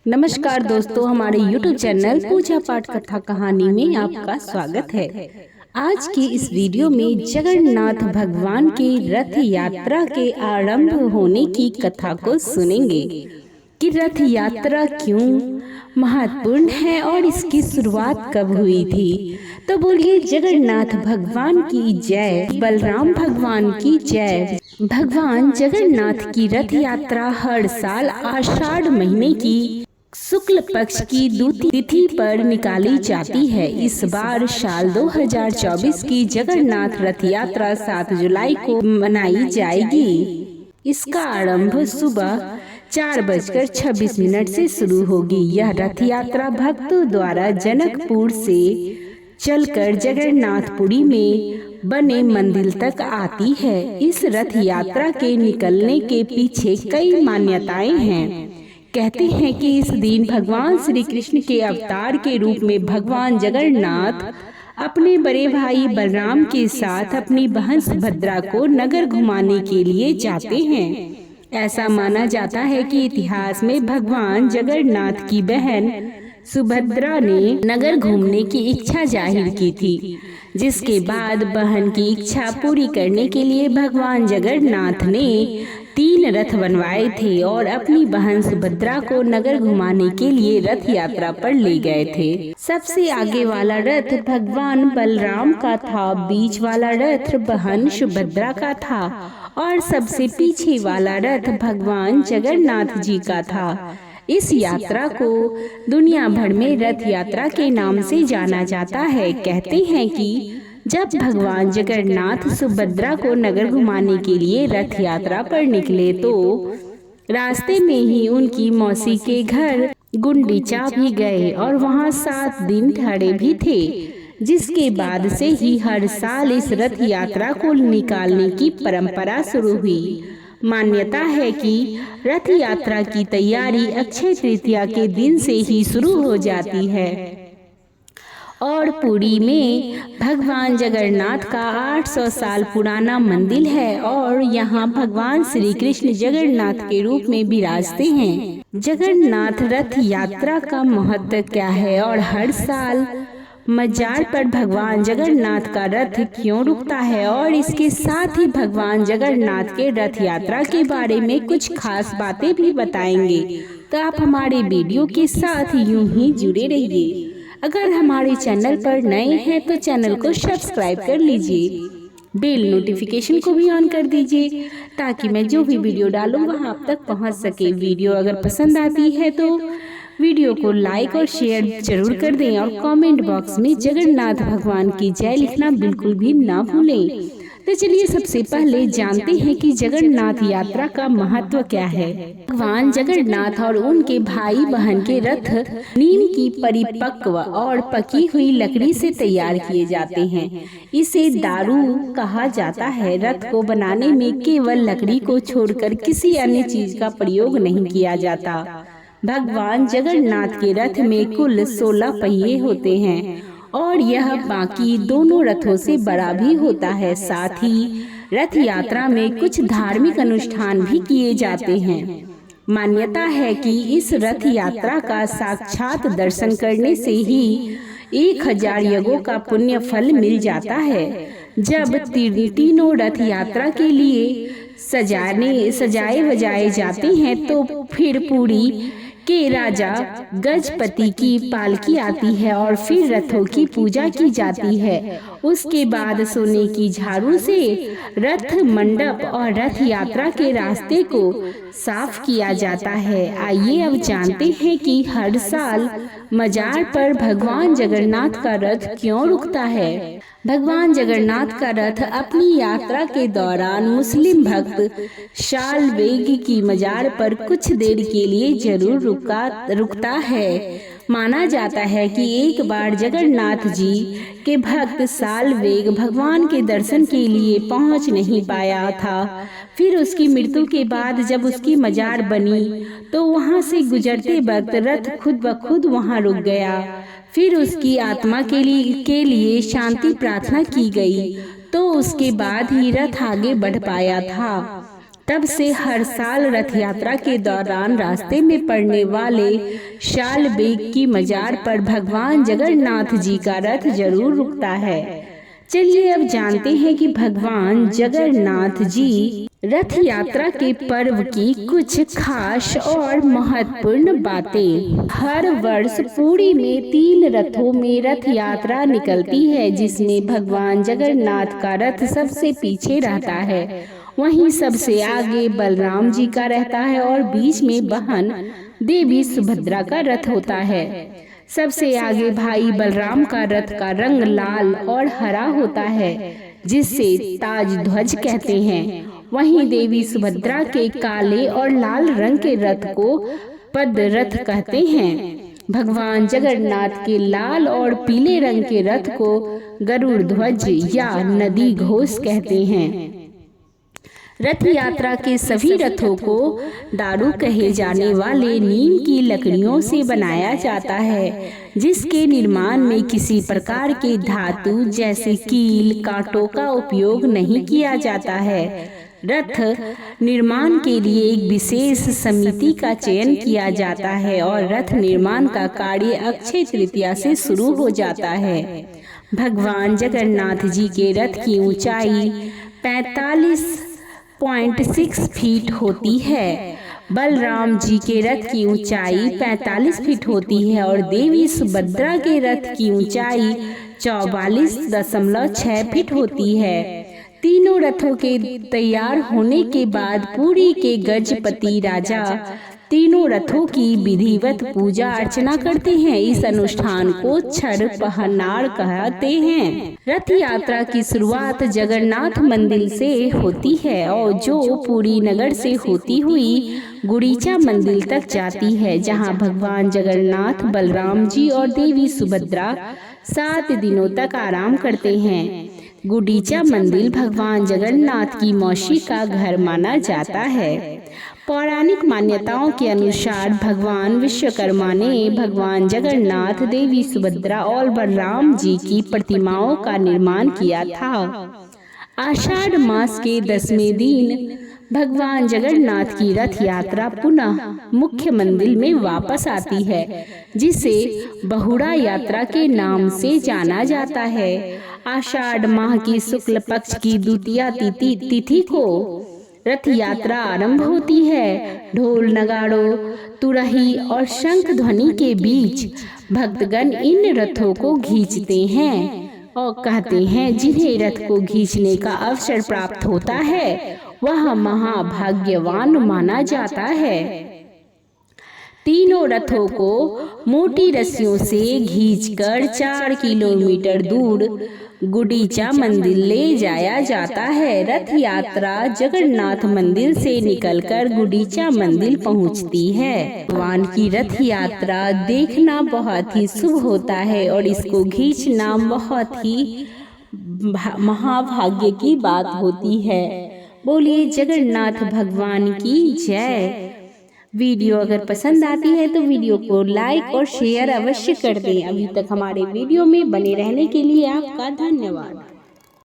नमस्कार दोस्तों, हमारे YouTube चैनल पूजा पाठ कथा कहानी में आपका स्वागत है। आज की इस वीडियो में जगन्नाथ भगवान के रथ यात्रा के आरंभ होने की कथा को सुनेंगे कि रथ यात्रा क्यों महत्वपूर्ण है और इसकी शुरुआत कब हुई थी। तो बोलिए जगन्नाथ भगवान की जय, बलराम भगवान की जय। भगवान जगन्नाथ की रथ यात्रा हर साल आषाढ़ महीने की शुक्ल पक्ष की द्वितीय तिथि पर निकाली जाती है। इस बार साल 2024 की जगन्नाथ रथ यात्रा 7 जुलाई को मनाई जाएगी। इसका आरंभ सुबह 4:26 से शुरू होगी। यह रथ यात्रा भक्तों द्वारा जनकपुर से चलकर जगन्नाथपुरी में बने मंदिर तक आती है। इस रथ यात्रा के निकलने के पीछे कई मान्यताएं हैं। कहते हैं कि इस दिन भगवान श्री कृष्ण के अवतार के रूप में भगवान जगन्नाथ अपने बड़े भाई बलराम के साथ अपनी बहन सुभद्रा को नगर घुमाने के लिए जाते हैं। ऐसा माना जाता है कि इतिहास में भगवान जगन्नाथ की बहन सुभद्रा ने नगर घूमने की इच्छा जाहिर की थी, जिसके बाद बहन की इच्छा पूरी करने के लिए भगवान जगन्नाथ ने 3 रथ बनवाए थे और अपनी बहन सुभद्रा को नगर घुमाने के लिए रथ यात्रा पर ले गए थे। सबसे आगे वाला रथ भगवान बलराम का था, बीच वाला रथ बहन सुभद्रा का था और सबसे पीछे वाला रथ भगवान जगन्नाथ जी का था। इस यात्रा को दुनिया भर में रथ यात्रा के नाम से जाना जाता है। कहते हैं कि जब भगवान जगन्नाथ सुभद्रा को नगर घुमाने के लिए रथ यात्रा पर निकले तो रास्ते में ही उनकी मौसी के घर गुंडीचा भी गए और वहां 7 दिन ठहरे भी थे, जिसके बाद से ही हर साल इस रथ यात्रा को निकालने की परंपरा शुरू हुई। मान्यता है कि रथ यात्रा की तैयारी अक्षय तृतीया के दिन से ही शुरू हो जाती है और पुरी में भगवान जगन्नाथ का 800 साल पुराना मंदिर है और यहाँ भगवान श्री कृष्ण जगन्नाथ के रूप में विराजते हैं। जगन्नाथ रथ यात्रा का महत्व क्या है और हर साल मजार पर भगवान जगन्नाथ का रथ क्यों रुकता है और इसके साथ ही भगवान जगन्नाथ के रथ यात्रा के बारे में कुछ खास बातें भी बताएंगे। तो आप हमारे वीडियो के साथ यूं ही जुड़े रहिए। अगर हमारे चैनल पर नए हैं तो चैनल को सब्सक्राइब कर लीजिए, बेल नोटिफिकेशन को भी ऑन कर दीजिए ताकि मैं जो भी वीडियो डालूं वहां आप तक पहुंच सके। वीडियो अगर पसंद आती है तो वीडियो को लाइक और शेयर जरूर कर दें और कमेंट बॉक्स में जगन्नाथ भगवान की जय लिखना बिल्कुल भी ना भूलें। तो चलिए सबसे पहले जानते हैं कि जगन्नाथ यात्रा का महत्व क्या है। भगवान जगन्नाथ और उनके भाई बहन के रथ नीम की परिपक्व और पकी हुई लकड़ी से तैयार किए जाते हैं। इसे दारू कहा जाता है। रथ को बनाने में केवल लकड़ी को छोड़कर किसी अन्य चीज का प्रयोग नहीं किया जाता। भगवान जगन्नाथ के रथ में कुल 16 पहिए होते हैं और यह बाकी दोनों रथों से बड़ा भी होता है। साथ ही रथ यात्रा में कुछ धार्मिक अनुष्ठान भी किए जाते हैं। मान्यता है कि इस रथ यात्रा का साक्षात दर्शन करने से ही 1000 यज्ञों का पुण्य फल मिल जाता है। जब तीनों रथ यात्रा के लिए सजाए बजाए जाते हैं तो फिर पुरी के राजा गजपति की पालकी आती है और फिर रथों की पूजा की जाती है। उसके बाद सोने की झाड़ू से रथ मंडप और रथ यात्रा के रास्ते को साफ किया जाता है। आइए अब जानते हैं कि हर साल मजार पर भगवान जगन्नाथ का रथ क्यों रुकता है। भगवान जगन्नाथ का रथ अपनी यात्रा के दौरान मुस्लिम भक्त शालवेग की मजार पर कुछ देर के लिए जरूर रुकता है। माना जाता है कि एक बार जगन्नाथ जी के भक्त शालवेग भगवान के दर्शन के लिए पहुंच नहीं पाया था। फिर उसकी मृत्यु के बाद जब उसकी मजार बनी तो वहां से गुजरते वक्त रथ खुद ब खुद वहां रुक गया। फिर उसकी आत्मा के लिए शांति प्रार्थना की गई तो उसके बाद ही रथ आगे बढ़ पाया था। तब से हर साल रथ यात्रा के दौरान रास्ते में पड़ने वाले शालबेग की मजार पर भगवान जगन्नाथ जी का रथ जरूर रुकता है। चलिए अब जानते हैं कि भगवान जगन्नाथ जी रथ यात्रा के पर्व की कुछ खास और महत्वपूर्ण बातें। हर वर्ष पुरी में 3 रथों में रथ यात्रा निकलती है, जिसमें भगवान जगन्नाथ का रथ सबसे पीछे रहता है। वहीं सबसे आगे बलराम जी का रहता है और बीच में बहन देवी सुभद्रा का रथ होता है। सबसे आगे भाई बलराम का रथ का रंग लाल और हरा होता है, जिससे ताज ध्वज कहते हैं। वहीं देवी सुभद्रा के काले और लाल रंग के रथ को पद रथ कहते हैं। भगवान जगन्नाथ के लाल और पीले रंग के रथ को गरुड़ ध्वज या नदी घोष कहते हैं। रथ यात्रा के सभी रथों को दारू कहे जाने वाले नीम की लकड़ियों से बनाया जाता है, जिसके निर्माण में किसी प्रकार के धातु जैसे कील कांटों का उपयोग नहीं किया जाता है। रथ निर्माण के लिए एक विशेष समिति का चयन किया जाता है और रथ निर्माण का कार्य अक्षय तृतीया से शुरू हो जाता है। भगवान जगन्नाथ जी के रथ की ऊंचाई 45.6 फीट होती है। बलराम जी के रथ की ऊंचाई 45 फीट होती है और देवी सुभद्रा के रथ की ऊंचाई 44.6 फीट होती है। तीनों रथों के तैयार होने के बाद पुरी के गजपति राजा तीनों रथों की विधिवत पूजा अर्चना करते हैं। इस अनुष्ठान को छड़ पहनार कहते हैं। रथ यात्रा की शुरुआत जगन्नाथ मंदिर से होती है और जो पुरी नगर से होती हुई गुड़ीचा मंदिर तक जाती है, जहां भगवान जगन्नाथ बलराम जी और देवी सुभद्रा 7 दिनों तक आराम करते हैं। गुड़ीचा मंदिर भगवान जगन्नाथ की मौसी का घर माना जाता है। पौराणिक मान्यताओं के अनुसार भगवान विश्वकर्मा ने भगवान जगन्नाथ, देवी सुभद्रा और बलराम जी की प्रतिमाओं का निर्माण किया था। आषाढ़ मास के 10वें दिन भगवान जगन्नाथ की रथ यात्रा पुनः मुख्य मंदिर में वापस आती है, जिसे बहुड़ा यात्रा के नाम से जाना जाता है। आषाढ़ माह की शुक्ल पक्ष की द्वितीया तिथि को रथ यात्रा आरंभ होती है। ढोल नगाड़ों तुरही और शंख ध्वनि के बीच भक्तगण इन रथों को खींचते हैं और कहते हैं, जिन्हें रथ को खींचने का अवसर प्राप्त होता है वह महाभाग्यवान माना जाता है। तीनों रथों को मोटी रस्सियों से खींचकर 4 किलोमीटर दूर गुड़ीचा मंदिर ले जाया जाता है। रथ यात्रा जगन्नाथ मंदिर से निकलकर गुड़ीचा मंदिर पहुंचती है। भगवान की रथ यात्रा देखना बहुत ही शुभ होता है और इसको खींचना बहुत ही महाभाग्य की बात होती है। बोलिए जगन्नाथ भगवान की जय। वीडियो अगर पसंद आती है तो वीडियो को लाइक और शेयर अवश्य कर दें। अभी तक हमारे वीडियो में बने रहने के लिए आपका धन्यवाद।